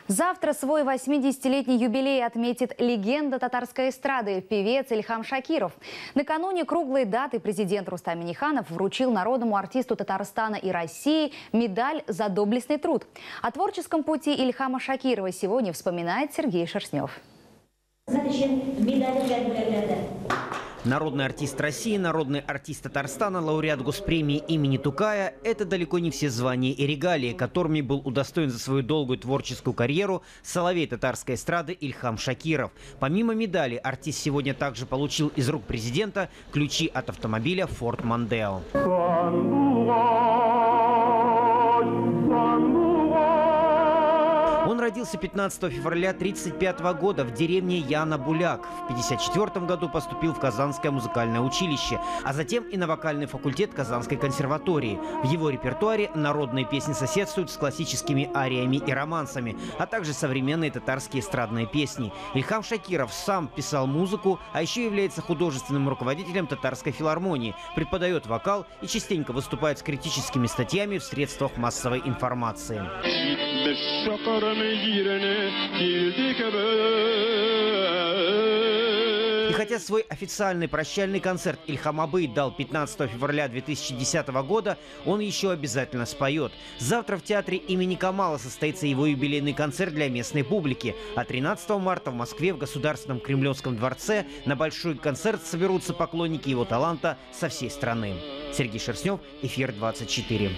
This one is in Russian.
Завтра свой 80-летний юбилей отметит легенда татарской эстрады, певец Ильхам Шакиров. Накануне круглой даты президент Рустам Минниханов вручил народному артисту Татарстана и России медаль за доблестный труд. О творческом пути Ильхама Шакирова сегодня вспоминает Сергей Шерстнев. Народный артист России, народный артист Татарстана, лауреат госпремии имени Тукая – это далеко не все звания и регалии, которыми был удостоен за свою долгую творческую карьеру соловей татарской эстрады Ильхам Шакиров. Помимо медали, артист сегодня также получил из рук президента ключи от автомобиля Ford Mondeo. Он родился 15 февраля 1935 года в деревне Яна-Буляк. В 1954 году поступил в Казанское музыкальное училище, а затем и на вокальный факультет Казанской консерватории. В его репертуаре народные песни соседствуют с классическими ариями и романсами, а также современные татарские эстрадные песни. Ильхам Шакиров сам писал музыку, а еще является художественным руководителем Татарской филармонии, преподает вокал и частенько выступает с критическими статьями в средствах массовой информации. И хотя свой официальный прощальный концерт Ильхам Абый дал 15 февраля 2010 года, он еще обязательно споет. Завтра в театре имени Камала состоится его юбилейный концерт для местной публики. А 13 марта в Москве в Государственном Кремлевском дворце на большой концерт соберутся поклонники его таланта со всей страны. Сергей Шерстнев, Эфир 24.